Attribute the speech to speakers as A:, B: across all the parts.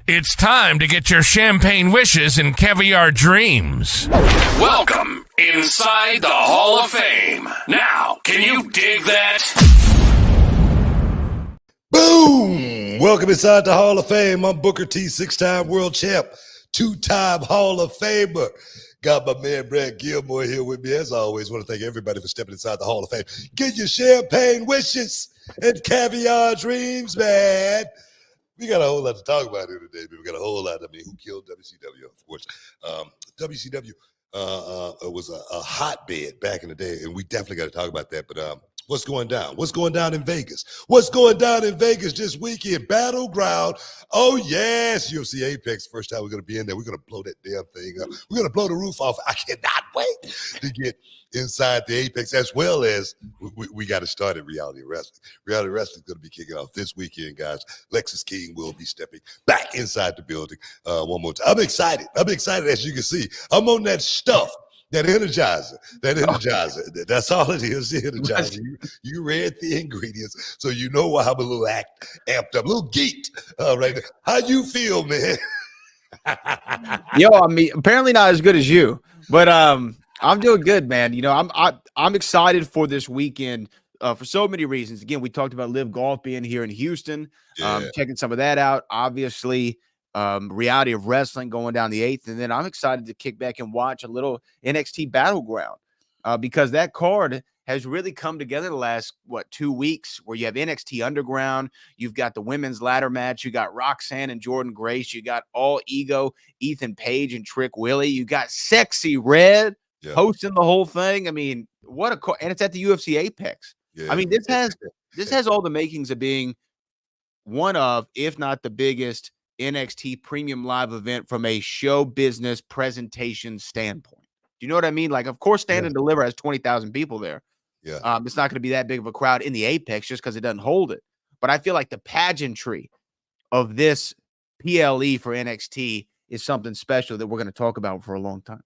A: It's time to get your champagne wishes and caviar dreams. Welcome inside the Hall of Fame. Now, can you dig that?
B: Boom! Welcome inside the Hall of Fame. I'm Booker T, 6-time world champ, 2-time Hall of Famer. Got my man Brad Gilmore here with me. As always, want to thank everybody for stepping inside the Hall of Fame. Get your champagne wishes and caviar dreams, man. We got a whole lot to talk about here today, but we got a whole lot. I mean, who killed WCW, of course. WCW was a hotbed back in the day, and we definitely got to talk about that. But what's going down? What's going down in Vegas? What's going down in Vegas this weekend? Battleground. Oh, yes, UFC Apex. First time we're going to be in there. We're going to blow that damn thing up. We're going to blow the roof off. I cannot wait to get inside the Apex, as well as we got to start at Reality Wrestling. Reality Wrestling is going to be kicking off this weekend, guys. Lexus King will be stepping back inside the building one more time. I'm excited. As you can see. I'm on that stuff. That energizer. That's all it is, the energizer. You read the ingredients, so you know why I'm a little amped up, a little geeked right now. How you feel, man?
C: Yo, I mean, apparently not as good as you, but I'm doing good, man. You know, I'm excited for this weekend for so many reasons. Again, we talked about Live Golf being here in Houston, checking some of that out. Obviously, Reality of Wrestling going down the 8th, and then I'm excited to kick back and watch a little NXT Battleground because that card has really come together the last 2 weeks, where you have NXT Underground, you've got the women's ladder match, you got Roxanne and Jordan Grace, you got All Ego, Ethan Page and Trick Willie, you got Sexy Red hosting the whole thing. I mean, what a and it's at the UFC Apex. I mean, this has all the makings of being one of, if not the biggest, NXT premium live event from a show business presentation standpoint. Do you know what I mean? Like, of course, Stand and Deliver has 20,000 people there.
B: Yeah.
C: It's not going to be that big of a crowd in the Apex just because it doesn't hold it. But I feel like the pageantry of this PLE for NXT is something special that we're going to talk about for a long time.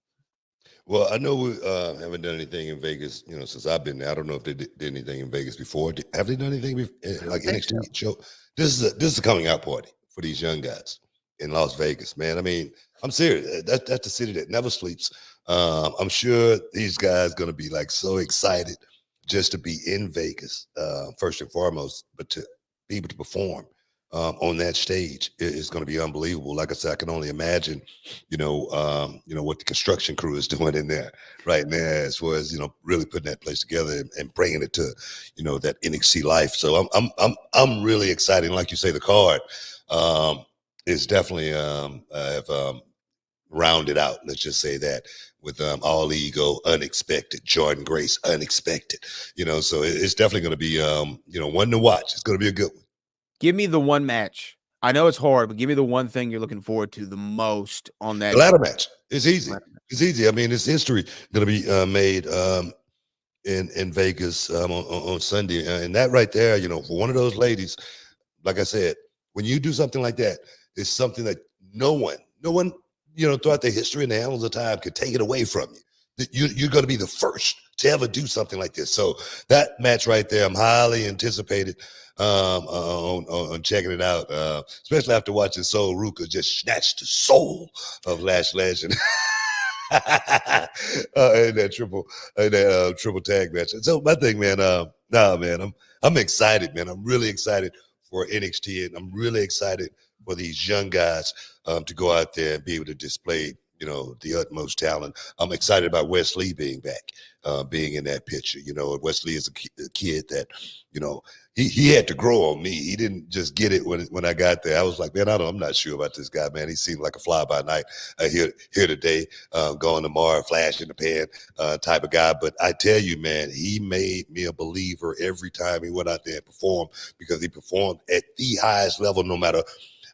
B: Well, I know we haven't done anything in Vegas, since I've been there. I don't know if they did anything in Vegas before. Have they done anything like NXT show? This is a coming out party for these young guys in Las Vegas, man. I mean, I'm serious. That's the city that never sleeps. I'm sure these guys going to be like so excited just to be in Vegas, first and foremost, but to be able to perform on that stage is going to be unbelievable. Like I said, I can only imagine, what the construction crew is doing in there right now, as far as really putting that place together and bringing it to, that NXT life. So I'm really excited. And like you say, the card is definitely have rounded out. Let's just say that with All Ego, Unexpected, Jordan Grace, Unexpected. So it's definitely going to be one to watch. It's going to be a good one.
C: Give me the one match. I know it's hard, but give me the one thing you're looking forward to the most on that.
B: The ladder match. It's easy. It's easy. I mean, it's history going to be made in Vegas on Sunday. And that right there, for one of those ladies, like I said, when you do something like that, it's something that no one, throughout the history and the annals of time could take it away from you. You're going to be the first to ever do something like this. So that match right there, I'm highly anticipated on checking it out, especially after watching Soul Ruka just snatch the soul of Lash Legend. In that triple tag match. So my thing, man, man, I'm excited, man. I'm really excited for NXT, and I'm really excited for these young guys to go out there and be able to display, the utmost talent. I'm excited about Wesley being back, being in that picture. Wesley is a kid that, he had to grow on me. He didn't just get it when I got there. I was like, man, I'm not sure about this guy, man. He seemed like a fly by night here today, going tomorrow, flash in the pan type of guy. But I tell you, man, he made me a believer every time he went out there and performed, because he performed at the highest level, no matter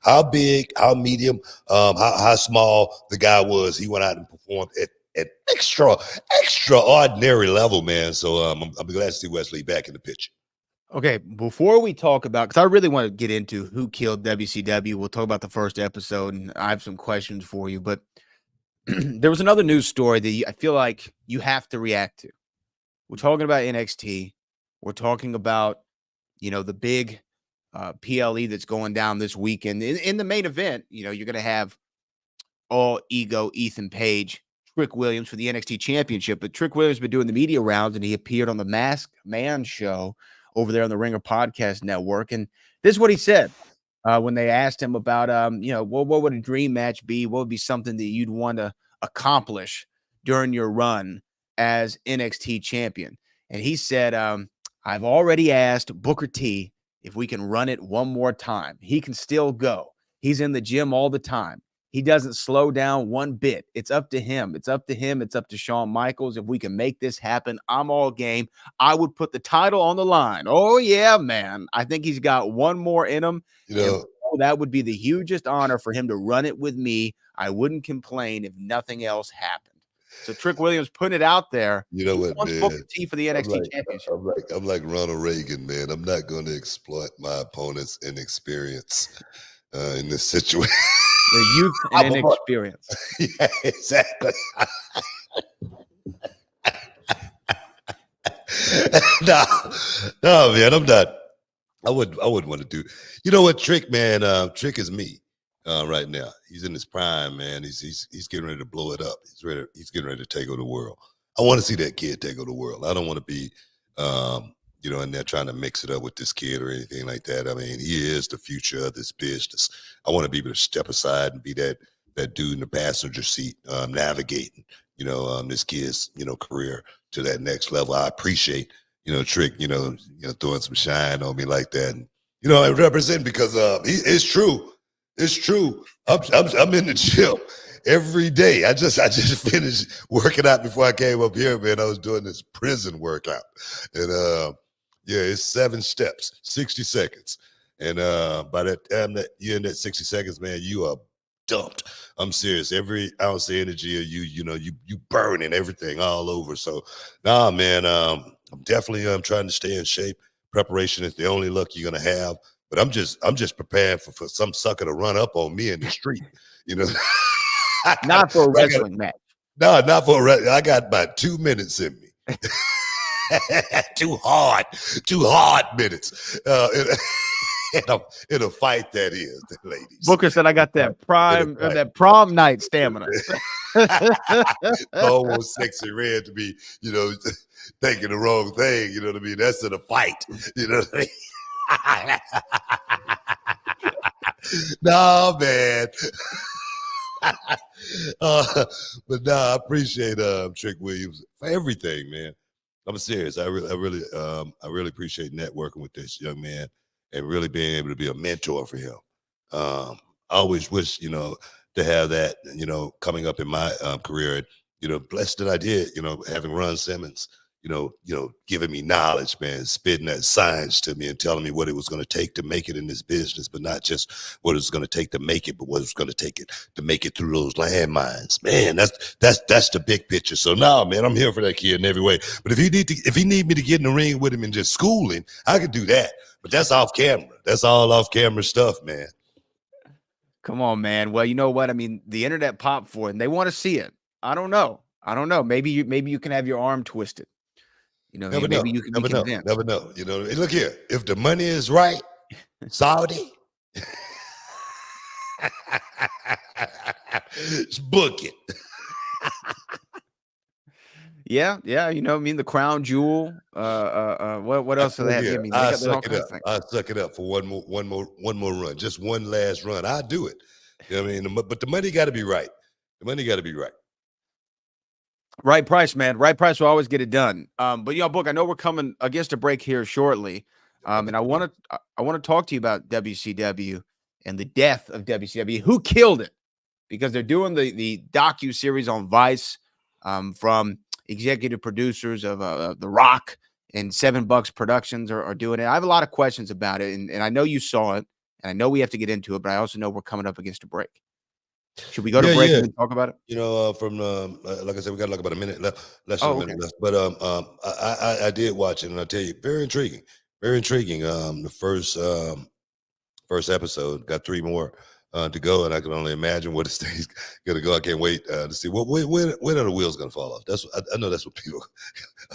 B: how big, how medium, how small the guy was. He went out and performed at extraordinary level, man. So I'm glad to see Wesley back in the picture.
C: Okay, before we talk about, because I really want to get into who killed WCW, we'll talk about the first episode, and I have some questions for you. But there was another news story that I feel like you have to react to. We're talking about NXT. We're talking about, the big PLE that's going down this weekend. In the main event, you're going to have all ego Ethan Page, Trick Williams for the NXT Championship. But Trick Williams has been doing the media rounds, and he appeared on the Masked Man show over there on the Ringer Podcast Network. And this is what he said when they asked him about, what would a dream match be? What would be something that you'd want to accomplish during your run as NXT champion? And he said, I've already asked Booker T if we can run it one more time. He can still go. He's in the gym all the time. He doesn't slow down one bit. It's up to him. It's up to him. It's up to Shawn Michaels. If we can make this happen, I'm all game. I would put the title on the line. Oh, yeah, man. I think he's got one more in him. That would be the hugest honor for him to run it with me. I wouldn't complain if nothing else happened. So Trick Williams putting it out there.
B: You know what, man?
C: Booker T for the NXT Championship.
B: I'm like Ronald Reagan, man. I'm not going to exploit my opponent's inexperience in this situation.
C: The youth and inexperience.
B: Yeah, exactly. No, man, I'm not. I wouldn't want to do. You know what, Trick, man? Trick is me right now. He's in his prime, man. He's getting ready to blow it up. He's getting ready to take over the world. I want to see that kid take over the world. I don't want to be, in there trying to mix it up with this kid or anything like that. I mean, he is the future of this business. I want to be able to step aside and be that dude in the passenger seat, navigating, this kid's, career to that next level. I appreciate, Trick, throwing some shine on me like that. And, I represent because it's true. It's true. I'm in the gym every day. I just finished working out before I came up here, man. I was doing this prison workout. And it's 7 steps, 60 seconds. And by that time that you're in that 60 seconds, man, you are dumped. I'm serious. Every ounce of energy of you burning everything all over. So man, I'm definitely trying to stay in shape. Preparation is the only luck you're gonna have. But I'm just prepared for some sucker to run up on me in the street,
C: Not for a wrestling match.
B: No, not for a wrestling. I got about 2 minutes in me. Too hard minutes. In a fight that is, ladies.
C: Booker said I got that prom night stamina.
B: Almost sexy red to be, thinking the wrong thing. You know what I mean? That's in a fight. You know what I mean? No, man. But I appreciate Trick Williams for everything, man. I'm serious. I really appreciate networking with this young man and really being able to be a mentor for him. I always wish, to have that, coming up in my career. And, blessed that I did, having Ron Simmons, giving me knowledge, man, spitting that science to me and telling me what it was going to take to make it in this business, but not just what it's going to take to make it, but what it's going to take it to make it through those landmines. Man, that's the big picture. So now, man, I'm here for that kid in every way. But if he need me to get in the ring with him and just school him, I could do that. But that's off camera. That's all off camera stuff, man.
C: Come on, man. Well, you know what? I mean, the internet popped for it, and they want to see it. I don't know. Maybe you can have your arm twisted. Maybe you can be convinced.
B: Never know. Look here. If the money is right, Saudi, book it.
C: Yeah, you know, I mean, the crown jewel. What else do they have?
B: Yeah,
C: I mean,
B: I
C: there's all
B: suck it
C: kinds
B: up.
C: of things.
B: I suck it up for one more run, just one last run. I do it. You know what I mean? But the money got to be right. The money got to be right.
C: Right price, man. Right price will always get it done. But Book, I know we're coming against a break here shortly. And I want to talk to you about WCW and the death of WCW. Who killed it? Because they're doing the docu-series on Vice from executive producers of The Rock and $7 Productions are doing it. I have a lot of questions about it, and I know you saw it, and I know we have to get into it, but I also know we're coming up against a break. Should we go to break and then talk about it?
B: You know, from like I said, we got like about a minute left, less than a minute
C: Okay.
B: left. But I did watch it, and I tell you, very intriguing, very intriguing. The first episode got 3 more to go, and I can only imagine where this thing's gonna go. I can't wait to see when are the wheels gonna fall off. That's I know that's what people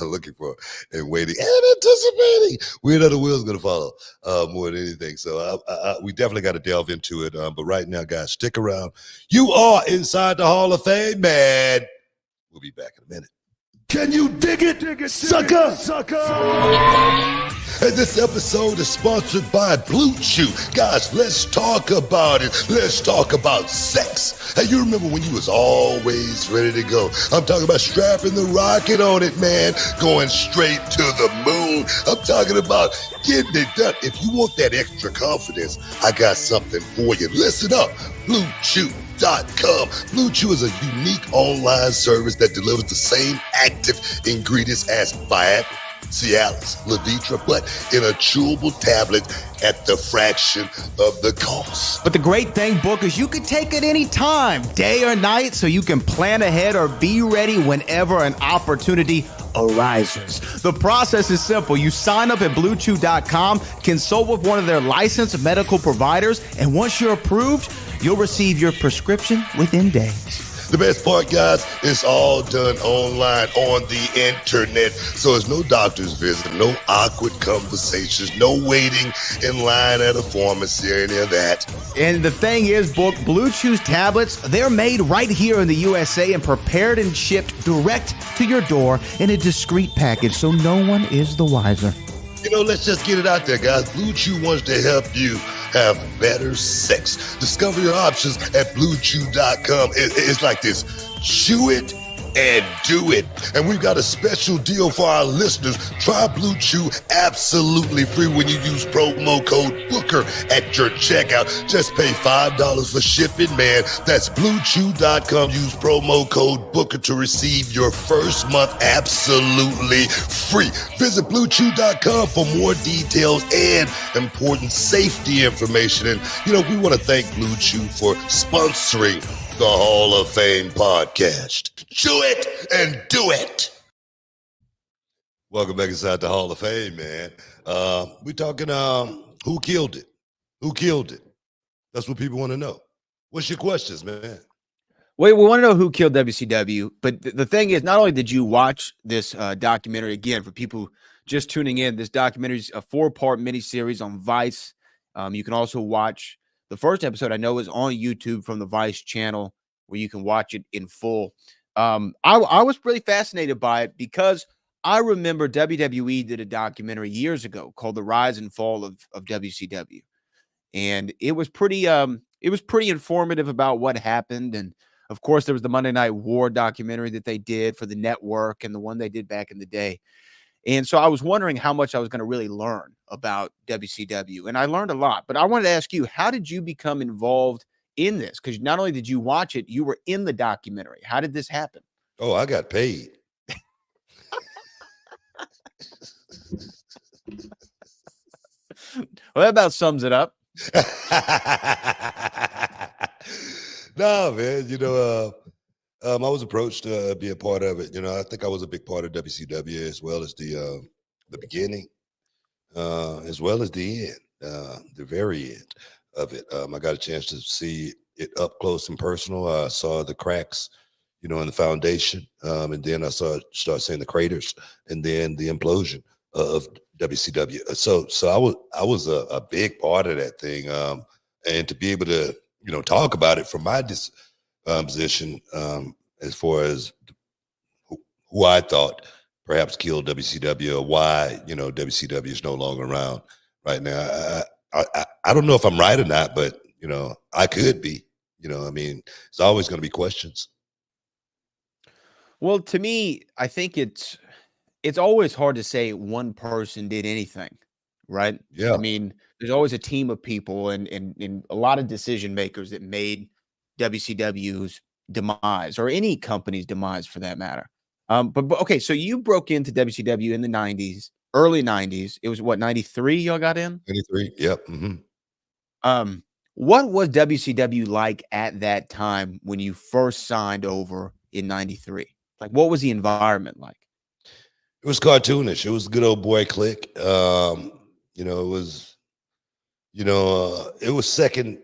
B: are looking for and waiting and anticipating. When are the wheels gonna fall off more than anything? So we definitely got to delve into it. But right now, guys, stick around. You are inside the Hall of Fame, man. We'll be back in a minute. Can you dig it, sucker? And this episode is sponsored by Blue Chew. Guys, let's talk about it. Let's talk about sex. Hey, you remember when you was always ready to go? I'm talking about strapping the rocket on it, man. Going straight to the moon. I'm talking about getting it done. If you want that extra confidence, I got something for you. Listen up, BlueChew.com. Blue Chew is a unique online service that delivers the same active ingredients as Viagra, Cialis, Levitra, but in a chewable tablet at the fraction of the cost.
D: But the great thing, Book, is you can take it any time, day or night, so you can plan ahead or be ready whenever an opportunity arises. The process is simple. You sign up at BlueChew.com, consult with one of their licensed medical providers, and once you're approved, you'll receive your prescription within days.
B: The best part, guys, it's all done online on the internet. So there's no doctor's visit, no awkward conversations, no waiting in line at a pharmacy or any of that.
D: And the thing is, Book, Blue Chew's tablets, they're made right here in the USA and prepared and shipped direct to your door in a discreet package, so no one is the wiser.
B: You know, let's just get it out there, guys. Blue Chew wants to help you have better sex. Discover your options at BlueChew.com. It's like this. Chew it and do it. And we've got a special deal for our listeners. Try Blue Chew absolutely free when you use promo code Booker at your checkout. Just pay $5 for shipping, man. That's BlueChew.com. Use promo code Booker to receive your first month absolutely free. Visit BlueChew.com for more details and important safety information. And, you know, we want to thank Blue Chew for sponsoring the Hall of Fame podcast. Chew it and do it. Welcome back inside the Hall of Fame, man. We're talking who killed it? Who killed it? That's what people want to know. What's your questions, man?
C: Wait, we want to know who killed WCW, but the thing is, not only did you watch this documentary, again, for people just tuning in, this documentary is a 4-part miniseries on Vice. You can also watch the first episode, I know, is on YouTube from the Vice channel, where you can watch it in full. I was really fascinated by it because I remember WWE did a documentary years ago called The Rise and Fall of WCW. And it was pretty informative about what happened. And of course, there was the Monday Night War documentary that they did for the network and the one they did back in the day. And so I was wondering how much I was going to really learn about WCW. And I learned a lot. But I wanted to ask you, how did you become involved in this? Because not only did you watch it, you were in the documentary. How did this happen?
B: Oh, I got paid.
C: Well, that about sums it up.
B: No, man, you know, I was approached to be a part of it. You know, I think I was a big part of WCW as well as the beginning, as well as the end, the very end of it. I got a chance to see it up close and personal. I saw the cracks, you know, in the foundation, and then I start seeing the craters, and then the implosion of WCW. So I was a big part of that thing, and to be able to, you know, talk about it from my position, as far as who I thought perhaps killed WCW, or why, WCW is no longer around right now. I don't know if I'm right or not, but, I could be. It's always going to be questions.
C: Well, to me, I think it's always hard to say one person did anything, right?
B: Yeah.
C: I mean, there's always a team of people and a lot of decision makers that made WCW's demise or any company's demise for that matter. But okay, so you broke into WCW in the 90s, early 90s. It was what, 93 y'all got in?
B: 23. Yep. Mm-hmm.
C: What was WCW like at that time when you first signed over in 93? Like, what was the environment like?
B: It was cartoonish. It was a good old boy clique. It was second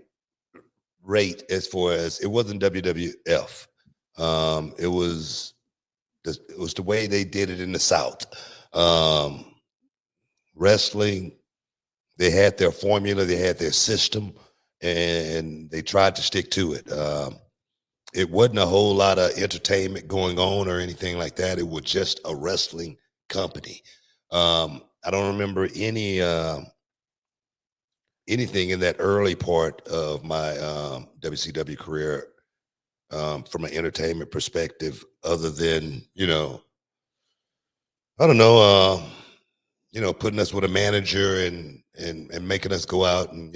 B: rate as far as, it wasn't WWF. It was the way they did it in the South. Wrestling, they had their formula, they had their system, and they tried to stick to it. It wasn't a whole lot of entertainment going on or anything like that. It was just a wrestling company. I don't remember anything in that early part of my WCW career from an entertainment perspective, other than, I don't know, putting us with a manager and making us go out and,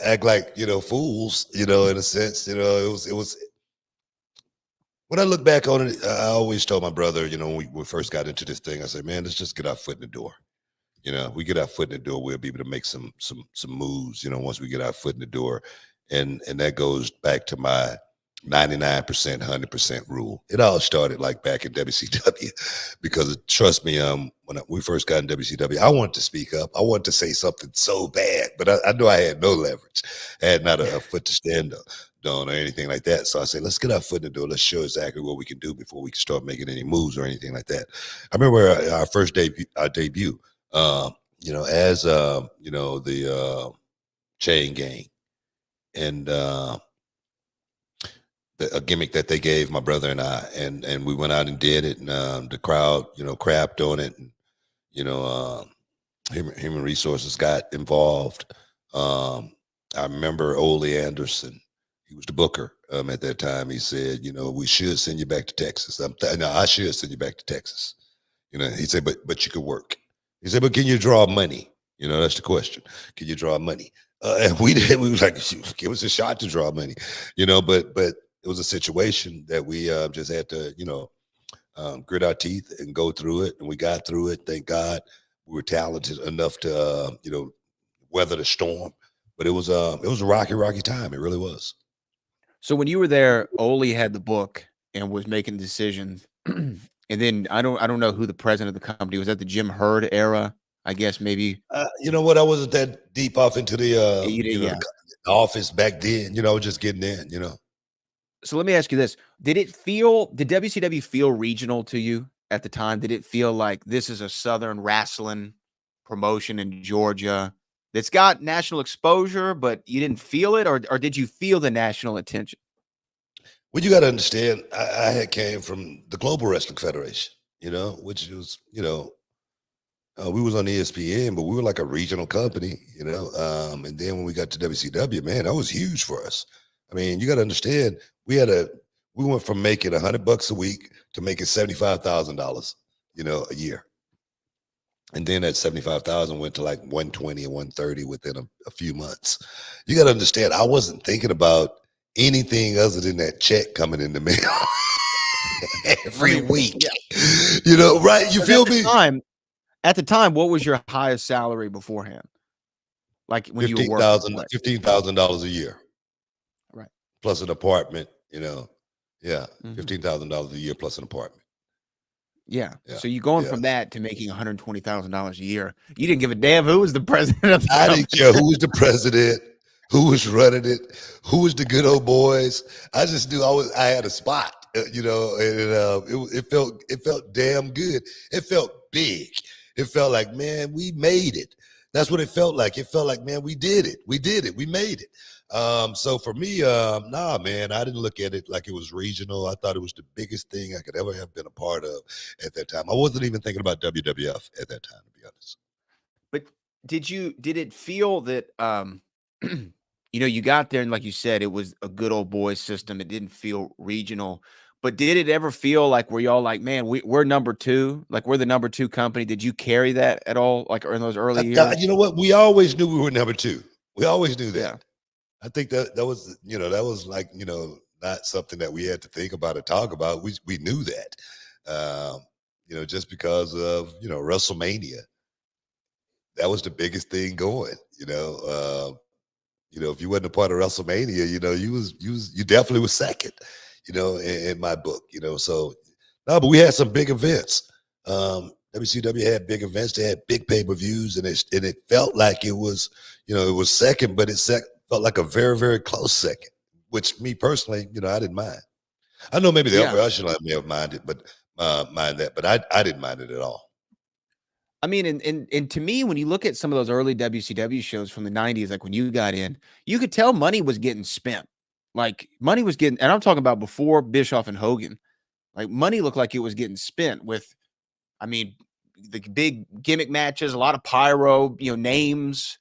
B: act like, fools, in a sense. It was when I look back on it, I always told my brother, when we first got into this thing, I said, man, let's just get our foot in the door. We get our foot in the door, we'll be able to make some moves, once we get our foot in the door. And that goes back to my 99%, 100% rule. It all started like back in WCW, because trust me, when we first got in WCW, I wanted to speak up. I wanted to say something so bad, but I knew I had no leverage. I had not a foot to stand on or anything like that. So I said, let's get our foot in the door. Let's show exactly what we can do before we can start making any moves or anything like that. I remember our first debut, as the Chain Gang, and a gimmick that they gave my brother and I, and we went out and did it, and the crowd, crapped on it, and human resources got involved. I remember Ole Anderson, he was the booker at that time. He said, we should send you back to Texas. I should send you back to Texas. He said, but you could work. He said, but can you draw money? That's the question. Can you draw money? And we did. We was like, give us a shot to draw money, but it was a situation that we just had to, grit our teeth and go through it. And we got through it. Thank God we were talented enough to, weather the storm. But it was a rocky time. It really was.
C: So when you were there, Ole had the book and was making decisions. And then I don't know who the president of the company was. That the Jim Herd era, I guess maybe.
B: You know what? I wasn't that deep off into the
C: the
B: office back then. Just getting in.
C: So let me ask you this: did WCW feel regional to you at the time? Did it feel like this is a Southern wrestling promotion in Georgia that's got national exposure, but you didn't feel it, or did you feel the national attention?
B: Well, you got to understand, I had came from the Global Wrestling Federation, which was, we was on ESPN, but we were like a regional company, and then when we got to WCW, man, that was huge for us. I mean, you got to understand, we went from making $100 a week to making $75,000, a year. And then that 75,000 went to like 120 or 130 within a few months. You got to understand, I wasn't thinking about anything other than that check coming in the mail every week. Yeah. Right? You feel me?
C: At the time, what was your highest salary beforehand? Like when you were working?
B: $15,000 a year.
C: Right.
B: Plus an apartment, Yeah.
C: Mm-hmm.
B: $15,000 a year plus an apartment.
C: Yeah. So you're going from that to making $120,000 a year. You didn't give a damn who was the president of the company.
B: I didn't care who was the president, who was running it, who was the good old boys. I just knew I had a spot, and it felt damn good. It felt big. It felt like, man, we made it. That's what it felt like. It felt like, man, we did it. We did it. We made it. So for me, nah, man, I didn't look at it like it was regional. I thought it was the biggest thing I could ever have been a part of at that time. I wasn't even thinking about WWF at that time, to be honest.
C: But did it feel that you got there and like you said, it was a good old boys system. It didn't feel regional. But did it ever feel like were y'all like, man, we're number two, like we're the number two company? Did you carry that at all, like in those early years?
B: You know what? We always knew we were number two. We always knew that.
C: Yeah.
B: I think that was, that was like, not something that we had to think about or talk about. We knew that, just because of, WrestleMania. That was the biggest thing going, if you wasn't a part of WrestleMania, you definitely was second, in my book, so no, but we had some big events. WCW had big events. They had big pay-per-views, and it felt like it was, it was second, but it felt like a very, very close second, which me personally, I didn't mind. I know maybe the upper echelon may have minded, but I didn't mind it at all.
C: I mean, and to me, when you look at some of those early WCW shows from the 90s, like when you got in, you could tell money was getting spent. Like money was getting, and I'm talking about before Bischoff and Hogan, like money looked like it was getting spent with, I mean, the big gimmick matches, a lot of pyro, names,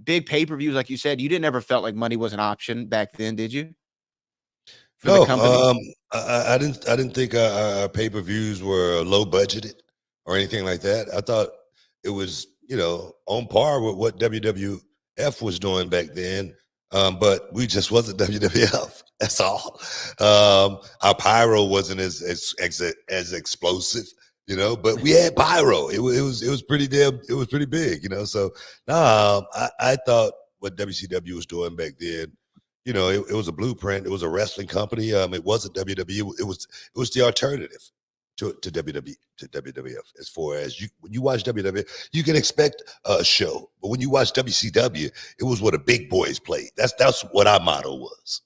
C: big pay-per-views. Like you said, you didn't ever felt like money was an option back then, did you?
B: No, I didn't think our pay-per-views were low budgeted or anything like that. I thought it was, on par with what WWF was doing back then. But we just wasn't WWF. That's all. Our pyro wasn't as explosive, but we had pyro. It was pretty big, So I thought what WCW was doing back then, it was a blueprint. It was a wrestling company. It wasn't WWE. It was the alternative to WWF. As far as when you watch WWF, you can expect a show, but when you watch WCW, it was what the big boys played. That's what our motto was.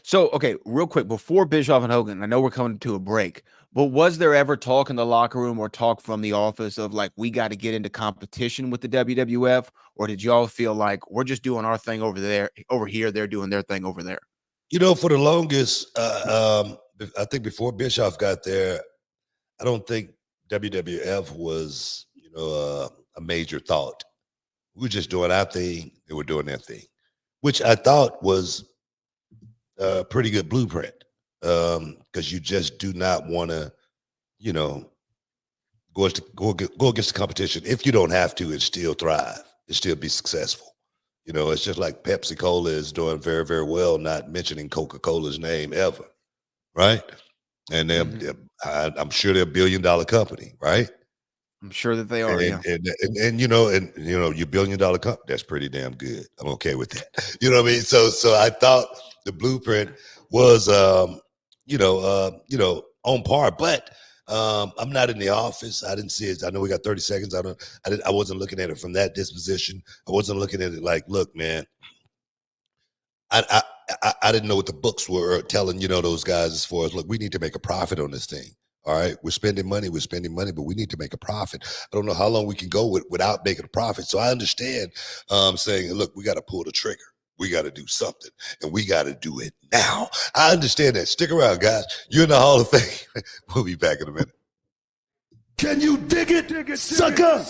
C: So, okay, real quick, before Bischoff and Hogan, I know we're coming to a break, but was there ever talk in the locker room or talk from the office of like, we got to get into competition with the WWF? Or did y'all feel like we're just doing our thing over here, they're doing their thing over there?
B: For the longest, I think before Bischoff got there, I don't think WWF was, a major thought. We were just doing our thing. They were doing their thing, which I thought was a pretty good blueprint, because you just do not want to, go against the competition if you don't have to and still thrive and still be successful. It's just like Pepsi-Cola is doing very, very well, not mentioning Coca-Cola's name ever, right? And I'm sure they're $1 billion company, right?
C: I'm sure that they are.
B: And your $1 billion company, that's pretty damn good. I'm okay with that. You know what I mean? So I thought the blueprint was, on par, but I'm not in the office. I didn't see it. I know we got 30 seconds. I wasn't looking at it from that disposition. I wasn't looking at it like, look, man, I didn't know what the books were telling, those guys as far as, look, we need to make a profit on this thing. All right, we're spending money, but we need to make a profit. I don't know how long we can go without making a profit. So I understand saying, look, we got to pull the trigger. We got to do something, and we got to do it now. I understand that. Stick around, guys. You're in the Hall of Fame. We'll be back in a minute. Can you dig it, sucker?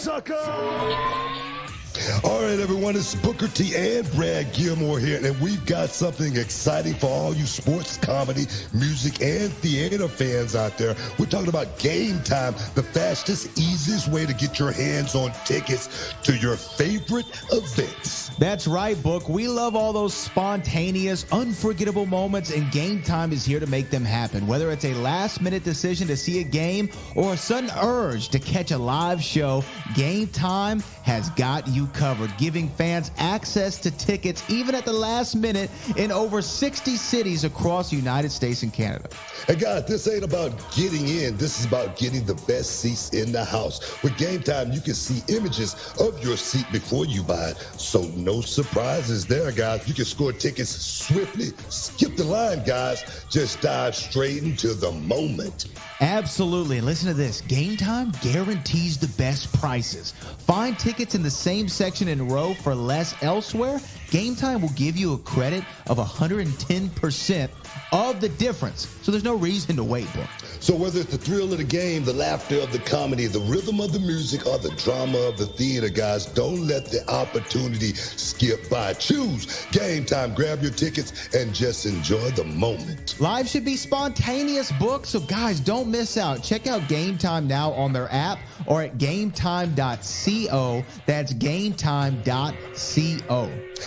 B: All right, everyone, it's Booker T and Brad Gilmore here, and we've got something exciting for all you sports, comedy, music, and theater fans out there. We're talking about Game Time, the fastest, easiest way to get your hands on tickets to your favorite events.
D: That's right, Book. We love all those spontaneous, unforgettable moments, and Game Time is here to make them happen. Whether it's a last-minute decision to see a game or a sudden urge to catch a live show, Game Time has got you covered, giving fans access to tickets even at the last minute in over 60 cities across the United States and Canada.
B: Hey guys, this ain't about getting in. This is about getting the best seats in the house. With Game Time, you can see images of your seat before you buy it, so no surprises there, guys. You can score tickets swiftly. Skip the line, guys. Just dive straight into the moment.
D: Absolutely. And listen to this. Game Time guarantees the best prices. Find tickets in the same section and row for less elsewhere Game Time will give you a credit of 110% of the difference. So there's no reason to wait, bro.
B: So whether it's the thrill of the game, the laughter of the comedy, the rhythm of the music, or the drama of the theater, guys, don't let the opportunity skip by. Choose Game Time. Grab your tickets and just enjoy the moment.
D: Live should be spontaneous, book, so guys, don't miss out. Check out Game Time now on their app or at gametime.co. That's gametime.co.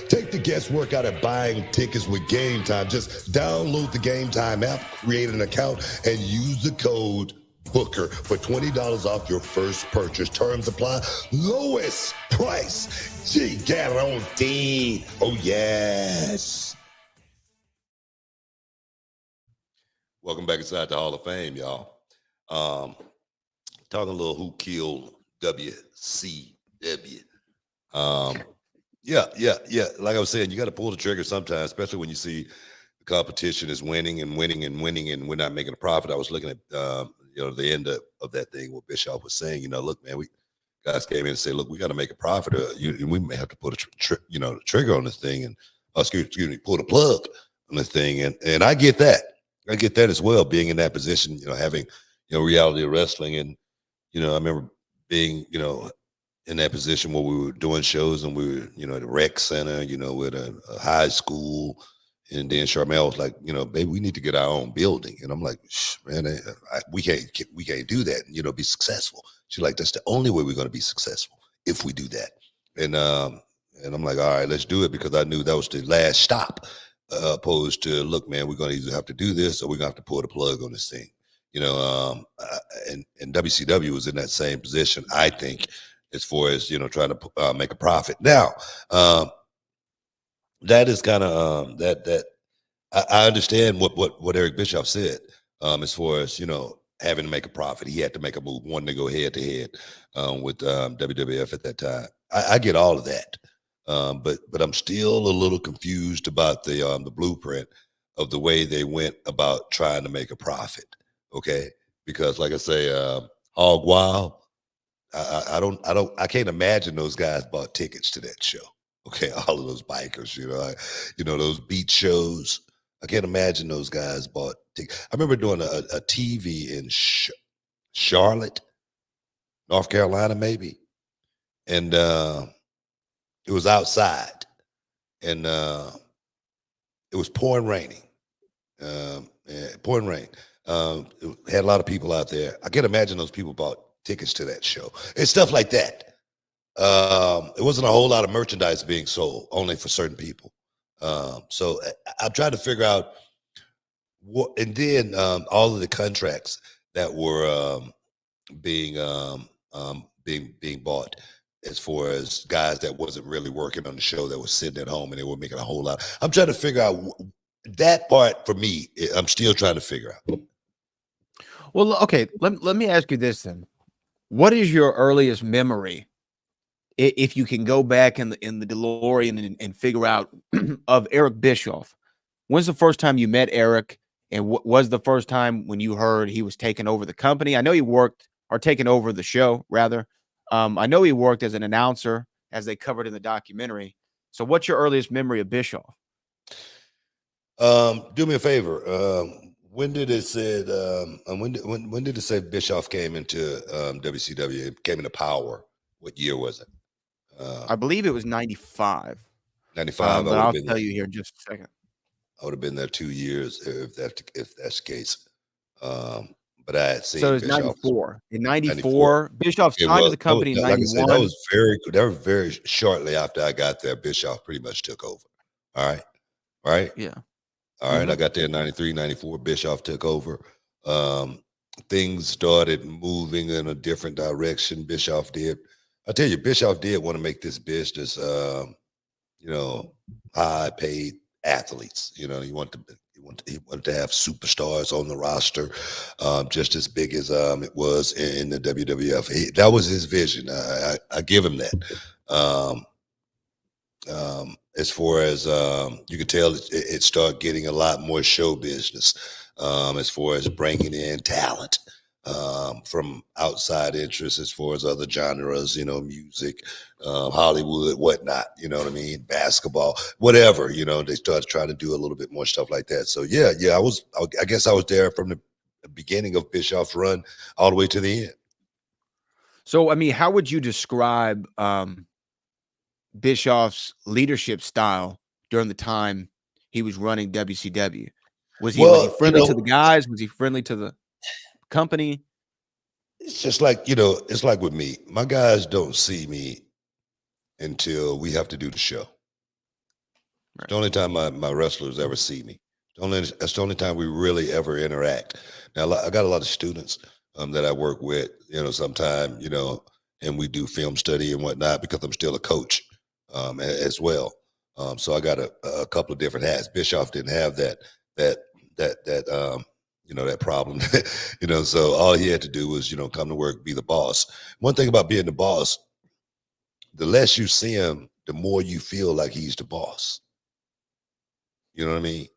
B: Take the guesswork out of buying tickets with Game Time. Just download the Game Time app, create an account, and use the code Booker for $20 off your first purchase. Terms apply. Lowest price. Guaranteed. Oh, yes. Welcome back inside the Hall of Fame, y'all. Talking a little who killed WCW. Yeah. Like I was saying, you got to pull the trigger sometimes, especially when you see the competition is winning, and we're not making a profit. I was looking at the end of that thing what Bischoff was saying. Look, man, we guys came in and said, look, we got to make a profit. We may have to put the trigger on this thing, and pull the plug on this thing. And I get that. I get that as well. Being in that position, having reality of wrestling, and I remember being in that position where we were doing shows, and we were at a rec center, with a high school. And then Charmel was like, baby, we need to get our own building. And I'm like, man, we can't do that and, be successful. She's like, that's the only way we're going to be successful if we do that. And I'm like, all right, let's do it, because I knew that was the last stop, opposed to, look, man, we're going to either have to do this or we're going to have to pull the plug on this thing. And WCW was in that same position, I think, as far as, trying to make a profit. Now, that is kind of that I understand what Eric Bischoff said, as far as having to make a profit. He had to make a move, wanting to go head to head with WWF at that time. I get all of that, but I'm still a little confused about the blueprint of the way they went about trying to make a profit. Okay, because like I say, Hog Wild, I can't imagine those guys bought tickets to that show. Okay, all of those bikers, those beach shows. I can't imagine those guys bought tickets. I remember doing a TV in Charlotte, North Carolina, maybe, and it was outside, and it was pouring raining, pouring rain. It had a lot of people out there. I can't imagine those people bought tickets to that show and stuff like that. It wasn't a whole lot of merchandise being sold, only for certain people. So I'm trying to figure out what, and then all of the contracts that were being bought, as far as guys that wasn't really working on the show, that was sitting at home and they were making a whole lot. I'm trying to figure out that part. For me, I'm still trying to figure out.
C: Well, okay, let me ask you this then. What is your earliest memory, if you can go back in the DeLorean and figure out, of Eric Bischoff? When's the first time you met Eric, and what was the first time when you heard he was taking over the company? I know he worked, or taking over the show, rather. I know he worked as an announcer, as they covered in the documentary. So what's your earliest memory of Bischoff?
B: Do me a favor. When did it say? When did it say Bischoff came into WCW? It came into power. What year was it?
C: I believe it was 95.
B: 95.
C: But I'll tell you here in just a second.
B: I would have been there 2 years if that's the case. But I had seen.
C: So it's 94. In 94, Bischoff signed to the company in 91.
B: Like I said, that was very good. That was very shortly after I got there. Bischoff pretty much took over. All right.
C: Yeah.
B: All right, I got there in 93, 94. Bischoff took over. Things started moving in a different direction. Bischoff did. I tell you, Bischoff did want to make this business, high-paid athletes. He wanted to have superstars on the roster, just as big as it was in the WWF. That was his vision. I give him that. As far as you could tell, it started getting a lot more show business, as far as bringing in talent. from outside interests as far as other genres, music, Hollywood, whatnot, you know what I mean? Basketball, whatever, they started trying to do a little bit more stuff like that. So yeah, I guess I was there from the beginning of Bischoff's run all the way to the end.
C: So, I mean, how would you describe Bischoff's leadership style during the time he was running WCW? Was he
B: Well,
C: friendly to the guys? Was he friendly to the company?
B: it's just like, it's like with me. My guys don't see me until we have to do the show.
C: Right.
B: The only time my wrestlers ever see me. That's the only time we really ever interact. Now, I got a lot of students that I work with, sometime, and we do film study and whatnot because I'm still a coach as well. So I got a couple of different hats. Bischoff didn't have that problem, so all he had to do was, come to work, be the boss. One thing about being the boss, the less you see him, the more you feel like he's the boss. You know what I mean?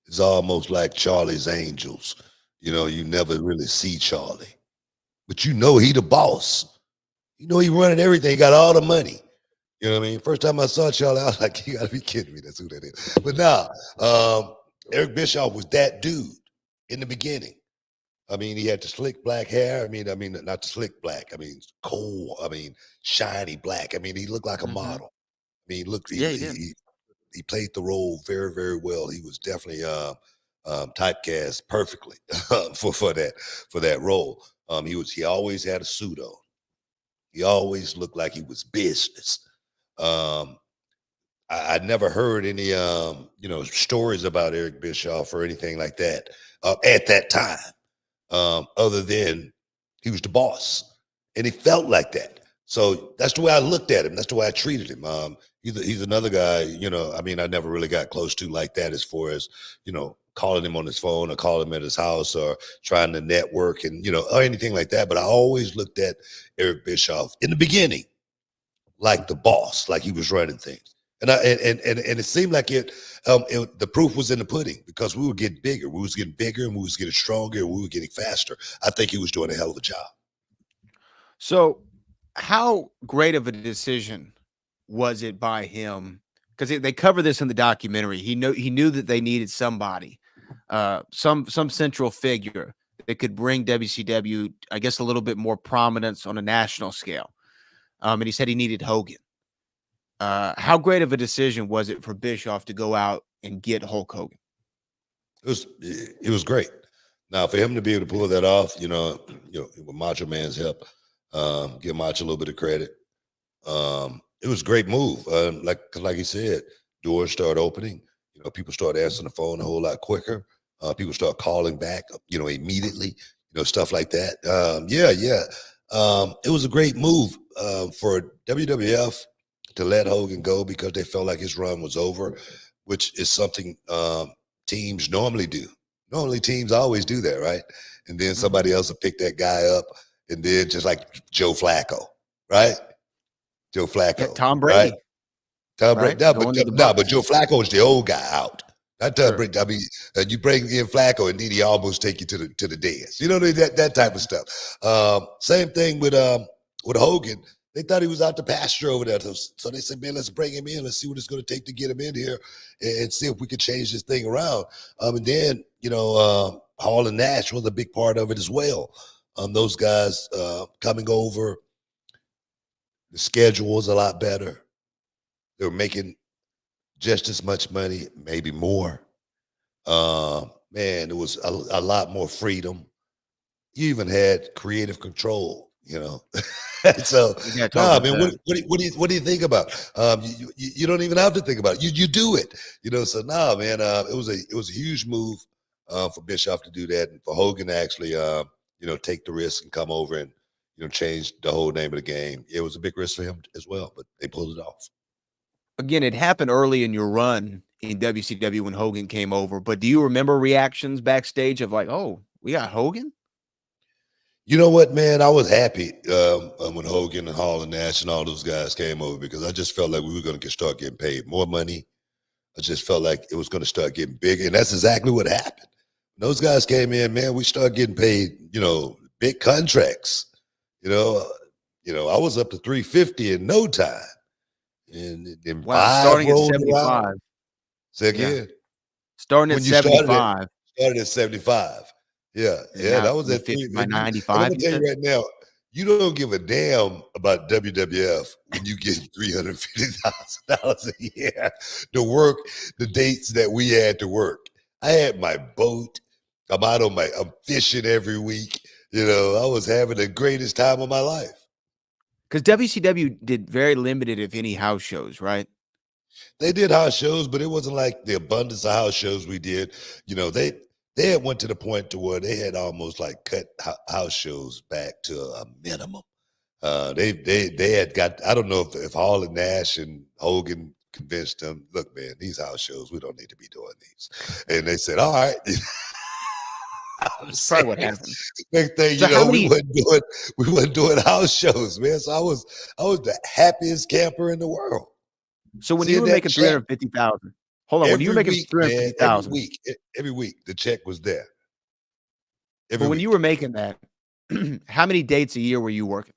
B: It's almost like Charlie's Angels. You never really see Charlie, but he the boss. He running everything. He got all the money. You know what I mean? First time I saw Charlie, I was like, you got to be kidding me. That's who that is. But now, Eric Bischoff was that dude in the beginning. I mean, he had the slick black hair. I mean, not the slick black. I mean, cold. I mean, shiny black. I mean, he looked like a model. I mean, he played the role very, very well. He was definitely typecast perfectly for that role. He always had a suit on. He always looked like he was business. I never heard any stories about Eric Bischoff or anything like that at that time, other than he was the boss, and he felt like that. So that's the way I looked at him. That's the way I treated him. He's another guy, I never really got close to like that as far as, calling him on his phone or calling him at his house or trying to network and, or anything like that. But I always looked at Eric Bischoff in the beginning like the boss, like he was running things. And it seemed like the proof was in the pudding because we were getting bigger. We was getting bigger and we was getting stronger and we were getting faster. I think he was doing a hell of a job.
C: So how great of a decision was it by him? Because they cover this in the documentary. He knew that they needed somebody, some central figure that could bring WCW, I guess, a little bit more prominence on a national scale. And he said he needed Hogan. How great of a decision was it for Bischoff to go out and get Hulk Hogan?
B: It was great. Now, for him to be able to pull that off, with Macho Man's help, give Macho a little bit of credit. It was a great move. Like he said, doors started opening. People started answering the phone a whole lot quicker. People start calling back, immediately. Stuff like that. It was a great move for WWF to let Hogan go because they felt like his run was over, which is something teams normally do. Normally, teams always do that, right? And then somebody else will pick that guy up, and then just like Joe Flacco, right? Joe Flacco,
C: yeah, Tom Brady,
B: right? Tom Brady,
C: right?
B: but Joe Flacco is the old guy out. Not Tom Brady. I mean, you bring in Flacco, and then he almost take you to the dance. That type of stuff. Same thing with Hogan. They thought he was out the pasture over there, so they said, "Man, let's bring him in. Let's see what it's going to take to get him in here, and see if we could change this thing around." And then Hall and Nash was a big part of it as well. Those guys coming over. The schedule was a lot better. They were making just as much money, maybe more. There was a lot more freedom. You even had creative control, So, man, what do you think about? You don't even have to think about it. You do it, So, man, it was a huge move for Bischoff to do that, and for Hogan to actually, take the risk and come over and change the whole name of the game. It was a big risk for him as well, but they pulled it off.
C: Again, it happened early in your run in WCW when Hogan came over, but do you remember reactions backstage of like, oh, we got Hogan?
B: You know what, man? I was happy when Hogan and Hall and Nash and all those guys came over because I just felt like we were going to start getting paid more money. I just felt like it was going to start getting bigger, and that's exactly what happened. Those guys came in, man, we started getting paid, big contracts. I was up to 350 in no time. And then
C: Wow,
B: five
C: starting at
B: rolled
C: 75.
B: around. Say again.
C: Starting at
B: When you started
C: 75.
B: started at 75. Yeah,
C: And
B: yeah,
C: now
B: that
C: it's
B: was at
C: 350
B: three.
C: by
B: And I'm
C: 95,
B: gonna
C: you
B: tell you
C: said?
B: right now, you don't give a damn about WWF when you get $350,000 a year to work the dates that we had to work. I had my boat. I'm fishing every week. I was having the greatest time of my life.
C: Because WCW did very limited, if any, house shows, right?
B: They did house shows, but it wasn't like the abundance of house shows we did. They had went to the point to where they had almost like cut house shows back to a minimum. They had got. I don't know if Hall and Nash and Hogan convinced them. Look, man, these house shows we don't need to be doing these. And they said, all right.
C: That's probably what happened.
B: Next thing
C: So how
B: we
C: many
B: wasn't doing house shows, man. So I was the happiest camper in the world.
C: So when you
B: Seeing
C: were
B: that
C: making
B: check
C: 350,000, hold on, when you were
B: every
C: making
B: week, man, every
C: 350,000,
B: week, every week, the check was there.
C: but
B: Every
C: when you
B: week.
C: were making that, how many dates a year were you working?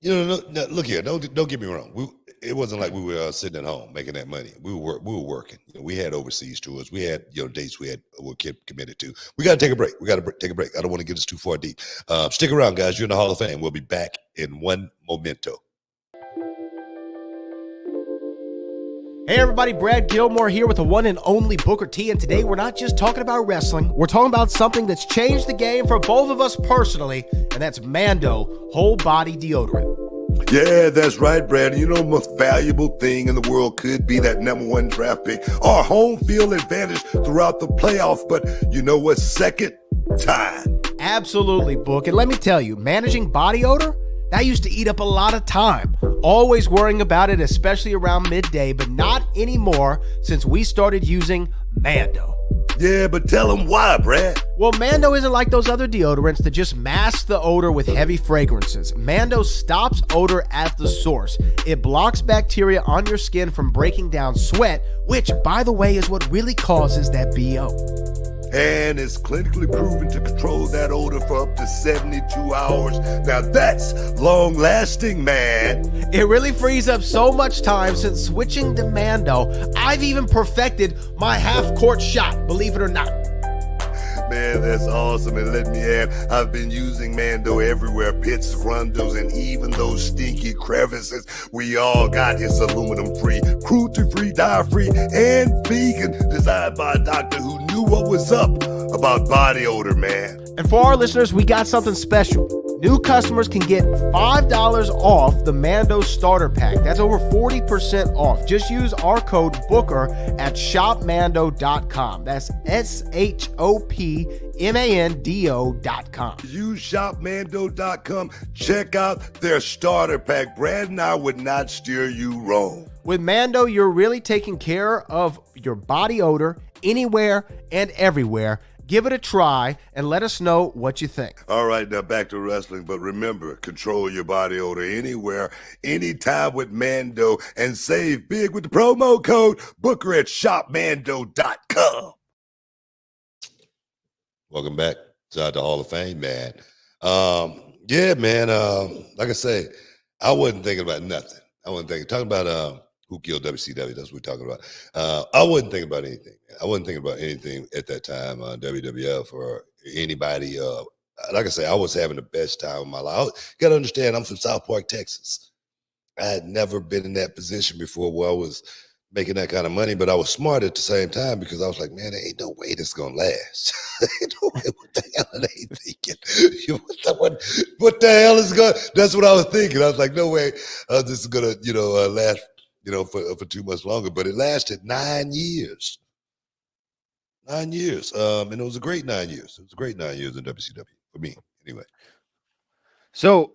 B: No, look here. Don't get me wrong. It wasn't like we were sitting at home making that money. We were working. We had overseas tours. We had dates we were committed to. We got to take a break. We got to take a break. I don't want to get us too far deep. Stick around, guys. You're in the Hall of Fame. We'll be back in one momento.
E: Hey everybody, Brad Gilmore here with the one and only Booker T, and today we're not just talking about wrestling, we're talking about something that's changed the game for both of us personally, and that's Mando whole body deodorant.
B: Yeah, that's right, Brad. The most valuable thing in the world could be that #1 draft pick or home field advantage throughout the playoffs. But you know what's second? Time.
E: Absolutely, Book, and let me tell you, managing body odor, that used to eat up a lot of time. Always worrying about it, especially around midday, but not anymore since we started using Mando.
B: Yeah, but tell them why, Brad.
E: Well, Mando isn't like those other deodorants that just mask the odor with heavy fragrances. Mando stops odor at the source. It blocks bacteria on your skin from breaking down sweat, which, by the way, is what really causes that BO.
B: And it's clinically proven to control that odor for up to 72 hours. Now that's long-lasting, man.
E: It really frees up so much time since switching to Mando. I've even perfected my half-court shot, believe it or not.
B: Man, that's awesome. And let me add, I've been using Mando everywhere. Pits, rondos, and even those stinky crevices. We all got his aluminum-free, cruelty-free, dye-free, and vegan. Designed by a doctor who knew what was up about body odor, man.
E: And for our listeners, we got something special. New customers can get $5 off the Mando starter pack. That's over 40% off. Just use our code BOOKER at shopmando.com. That's shopmando.com.
B: Use shopmando.com. Check out their starter pack. Brad and I would not steer you wrong.
E: With Mando, you're really taking care of your body odor anywhere and everywhere. Give it a try and let us know what you think.
B: All right, now back to wrestling. But remember, control your body odor anywhere, anytime with Mando, and save big with the promo code Booker at shopmando.com. Welcome back to the Hall of Fame, man. Yeah, man. Like I say, I wasn't thinking about nothing. I wasn't talking about who killed WCW. That's what we're talking about. I wasn't thinking about anything. I wasn't thinking about anything at that time, WWF or anybody. Like I say, I was having the best time of my life. You got to understand, I'm from South Park, Texas. I had never been in that position before where I was making that kind of money, but I was smart at the same time because I was like, man, there ain't no way this is going to last. Ain't no way. What the hell are they thinking? What the hell is going? That's what I was thinking. I was like, no way this is going to, last, for too much longer. But it lasted 9 years. 9 years. And it was a great 9 years. It was a great 9 years in WCW for me, anyway.
C: So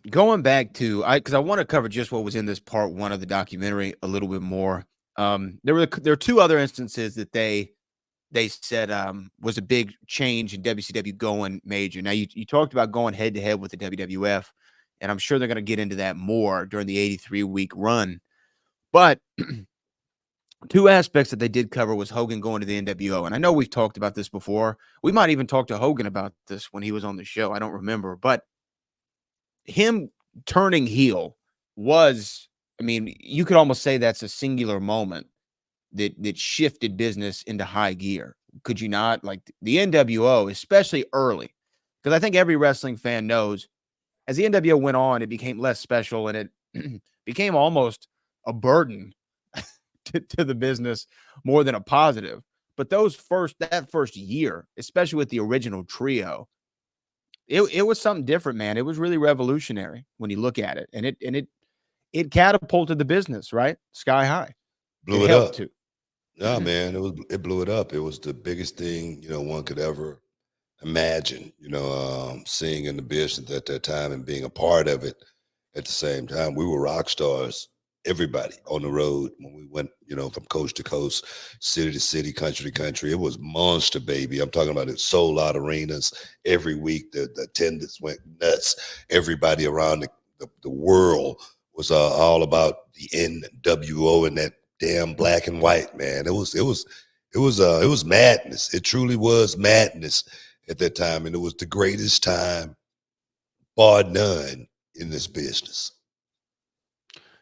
C: going back to, because I want to cover just what was in this part one of the documentary a little bit more. There were two other instances that they said was a big change in WCW going major. Now you talked about going head to head with the WWF, and I'm sure they're going to get into that more during the 83-week run. But two aspects that they did cover was Hogan going to the NWO. And I know we've talked about this before. We might even talk to Hogan about this when he was on the show. I don't remember, but him turning heel was, I mean, you could almost say that's a singular moment that shifted business into high gear. Could you not? Like the NWO, especially early, because I think every wrestling fan knows as the NWO went on, it became less special and it became almost a burden to the business more than a positive. But that first year, especially with the original trio, it was something different, man. It was really revolutionary when you look at it, and it catapulted the business right sky high.
B: Blew
C: It
B: it
C: helped
B: up.
C: too.
B: No, man, it blew it up. It was the biggest thing, one could ever imagine, seeing in the business at that time and being a part of it at the same time. We were rock stars, everybody on the road when we went, from coast to coast, city to city, country to country. It was monster, baby. I'm talking about it sold out arenas every week. The attendance went nuts. Everybody around the world was all about the NWO and that damn black and white, man. It was madness. It truly was madness at that time, and it was the greatest time, bar none, in this business.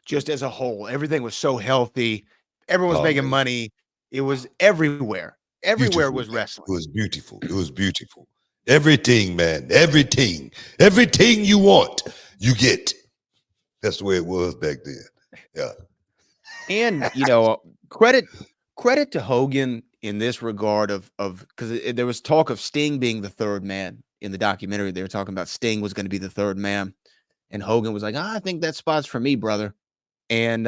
C: Just as a whole, everything was so healthy. Everyone was
B: Oh
C: making
B: man,
C: money. It was everywhere. Everywhere
B: beautiful,
C: was
B: man.
C: wrestling.
B: It was beautiful. It was beautiful. Everything, man. Everything you want, you get. That's the way it was back then. Yeah.
C: And credit to Hogan in this regard of because there was talk of Sting being the third man in the documentary. They were talking about Sting was going to be the third man, and Hogan was like, I think that spot's for me, brother. And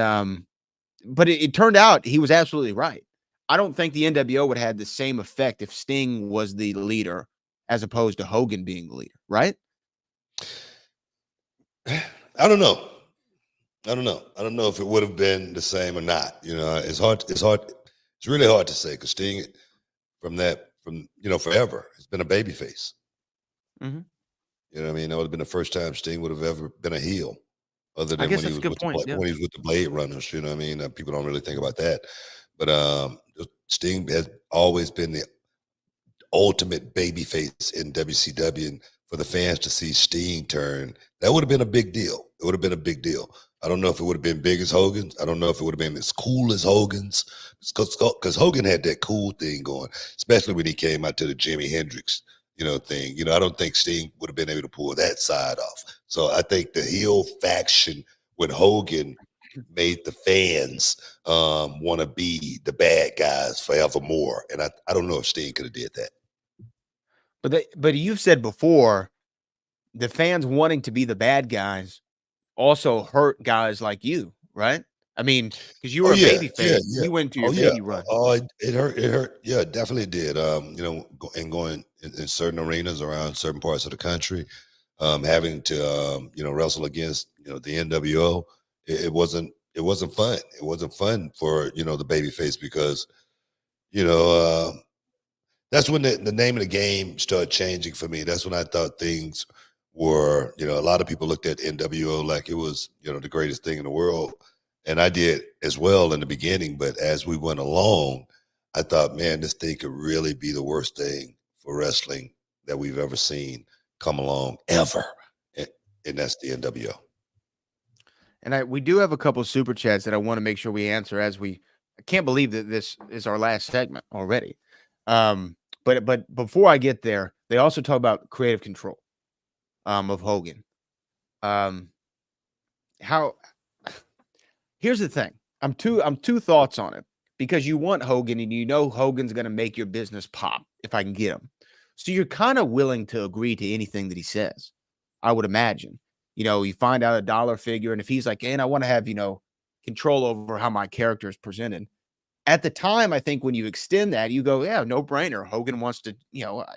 C: but it turned out he was absolutely right. I don't think the NWO would have had the same effect if Sting was the leader as opposed to Hogan being the leader, right?
B: I don't know. I don't know if it would have been the same or not. It's hard. It's really hard to say because Sting, forever, has been a baby face.
C: Mhm.
B: You know what I mean? That would have been the first time Sting would have ever been a heel, other
C: I
B: than
C: guess
B: when he
C: that's a
B: was
C: good point. Yeah.
B: when he was with the Blade Runners. You know what I mean? People don't really think about that, but Sting has always been the ultimate baby face in WCW, and for the fans to see Sting turn, that would have been a big deal. It would have been a big deal. I don't know if it would have been big as Hogan's. I don't know if it would have been as cool as Hogan's, because Hogan had that cool thing going, especially when he came out to the Jimi Hendrix, thing. I don't think Sting would have been able to pull that side off. So I think the heel faction with Hogan made the fans want to be the bad guys forevermore. And I don't know if Sting could have did that.
C: But you've said before the fans wanting to be the bad guys also hurt guys like you, right? I mean, because you
B: Oh
C: were a
B: yeah,
C: baby
B: yeah,
C: face,
B: yeah.
C: you went through your
B: Oh yeah.
C: baby run.
B: Oh, it hurt. It hurt. Yeah, it definitely did. Going in certain arenas around certain parts of the country, having to wrestle against the NWO. It wasn't. It wasn't fun. It wasn't fun for the baby face because you know uh, that's when the name of the game started changing for me. That's when I thought things were, a lot of people looked at NWO like it was, the greatest thing in the world. And I did as well in the beginning. But as we went along, I thought, man, this thing could really be the worst thing for wrestling that we've ever seen come along ever. And that's the NWO.
C: And we do have a couple super chats that I want to make sure we answer I can't believe that this is our last segment already. But before I get there, they also talk about creative control of Hogan. How Here's the thing. I'm two thoughts on it because you want Hogan and Hogan's going to make your business pop if I can get him. So you're kind of willing to agree to anything that he says, I would imagine. You find out a dollar figure, and if he's like, and I want to have, control over how my character is presented. At the time, I think when you extend that, you go, yeah, no brainer. Hogan wants to,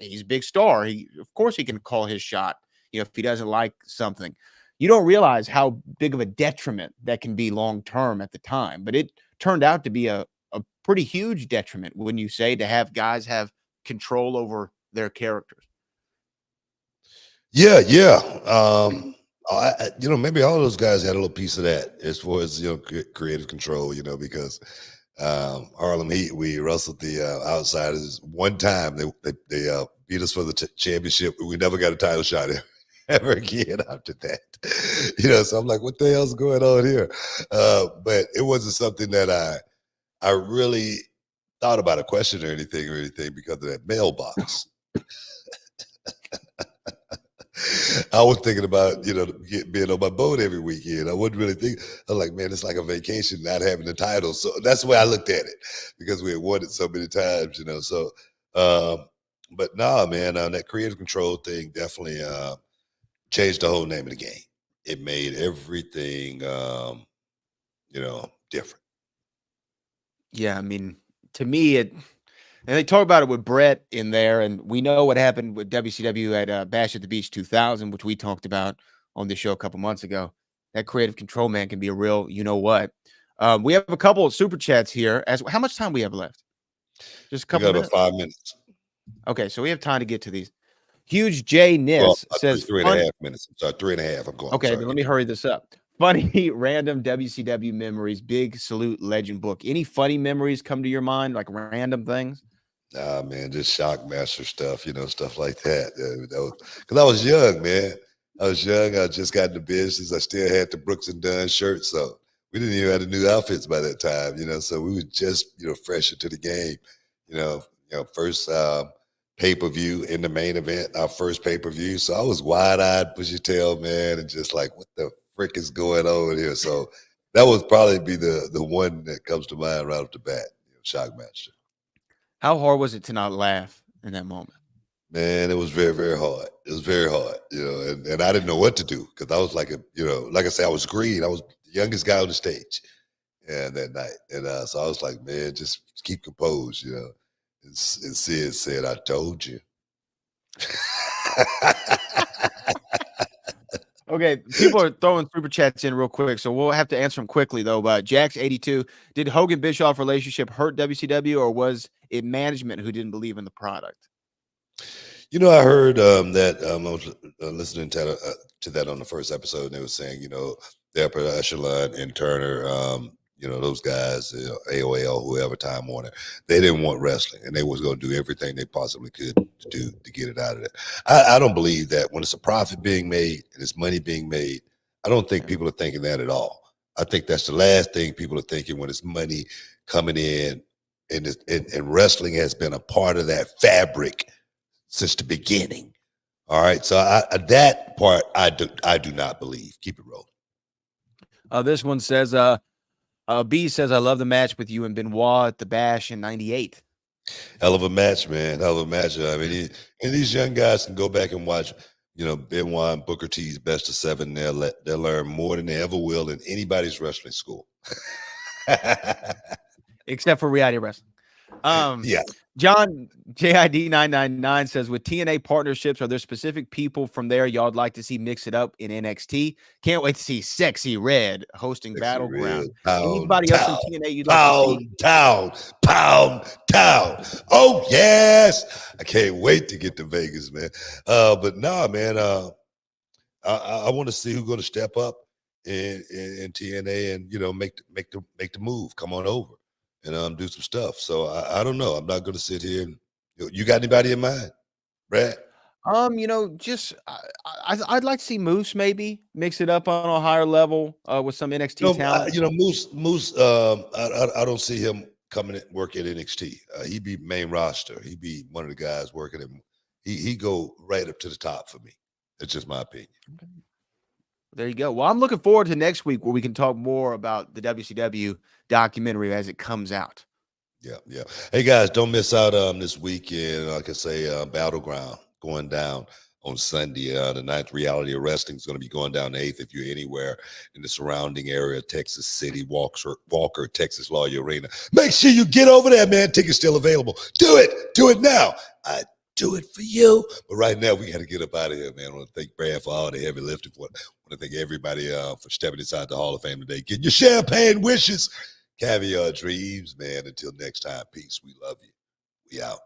C: he's a big star. Of course he can call his shot, if he doesn't like something. You don't realize how big of a detriment that can be long-term at the time, but it turned out to be a pretty huge detriment, wouldn't you say, to have guys have control over their characters.
B: Yeah, yeah. Maybe all those guys had a little piece of that as far as creative control. Because Harlem Heat. We wrestled the Outsiders one time. They beat us for the championship. We never got a title shot ever again after that. So I'm like, what the hell's going on here? But it wasn't something that I really thought about a question or anything because of that mailbox. I was thinking about, being on my boat every weekend. I wouldn't really think. I was like, man, it's like a vacation not having the title. So that's the way I looked at it because we had won it so many times, So, but nah, man, that creative control thing definitely changed the whole name of the game. It made everything, different.
C: Yeah, I mean, to me, and they talk about it with Brett in there, and we know what happened with WCW at Bash at the Beach 2000, which we talked about on the show a couple months ago. That creative control, man, can be a real, what. We have a couple of super chats here. How much time we have left? Just a couple
B: of
C: minutes?
B: About 5 minutes.
C: Okay, so we have time to get to these. Huge J Nis says
B: 3.5 minutes. I'm sorry, 3.5. I'm going.
C: Okay, then let me hurry this up. Funny random WCW memories, big salute legend book. Any funny memories come to your mind, like random things?
B: Nah, man, just Shockmaster stuff, stuff like that. Because I was young, man. I was young. I just got into business. I still had the Brooks and Dunn shirt, so we didn't even have the new outfits by that time, So we were just, fresh into the game, first pay-per-view in the main event, our first pay-per-view. So I was wide-eyed, bushy tail, man, and just like, what the frick is going on here? So that would probably be the one that comes to mind right off the bat, Shockmaster.
C: How hard was it to not laugh in that moment?
B: Man, it was very, very hard. It was very hard, and I didn't know what to do because I was like like I said, I was green. I was the youngest guy on the stage, that night, and so I was like, man, just keep composed, And Sid said, "I told you."
C: Okay, people are throwing super chats in real quick, so we'll have to answer them quickly, though. But Jax82, did Hogan-Bischoff relationship hurt WCW, or was it management who didn't believe in the product?
B: I heard that I was listening to that on the first episode, and they were saying, the upper echelon and Turner, those guys, AOL, whoever, Time Warner, they didn't want wrestling, and they was going to do everything they possibly could to do to get it out of there. I don't believe that when it's a profit being made and it's money being made. I don't think people are thinking that at all. I think that's the last thing people are thinking when it's money coming in, and wrestling has been a part of that fabric since the beginning. All right, so that part I do not believe. Keep it rolling.
C: This one says, B says, I love the match with you and Benoit at the Bash in '98.
B: Hell of a match, man. Hell of a match. I mean, and these young guys can go back and watch, Benoit and Booker T's Best of 7. They'll learn more than they ever will in anybody's wrestling school.
C: Except for reality wrestling.
B: Yeah.
C: John JID999 says, with TNA partnerships, are there specific people from there y'all'd like to see mix it up in NXT? Can't wait to see Sexy Red hosting Battleground. Anybody else in TNA you'd like to see?
B: Pound town. Oh, yes. I can't wait to get to Vegas, man. But nah, man, I want to see who's going to step up in TNA and, make the move. Come on over and do some stuff. So I don't know. I'm not going to sit here and you got anybody in mind, Brad?
C: Just I'd like to see Moose maybe mix it up on a higher level with some NXT talent.
B: Moose. I don't see him coming and work at NXT. He'd be main roster. He'd be one of the guys working at. He go right up to the top for me. That's just my opinion.
C: Okay. There you go. Well, I'm looking forward to next week where we can talk more about the WCW documentary as it comes out.
B: Yeah. Hey, guys, don't miss out this weekend. Like I say, Battleground going down on Sunday. The 9th Reality of Wrestling is going to be going down the 8th if you're anywhere in the surrounding area, Texas City, Walker, Texas Lawyer Arena. Make sure you get over there, man. Tickets still available. Do it now. I do it for you. But right now, we got to get up out of here, man. I want to thank Brad for all the heavy lifting. I want to thank everybody for stepping inside the Hall of Fame today. Getting your champagne wishes, caviar dreams, man. Until next time, peace. We love you. We out.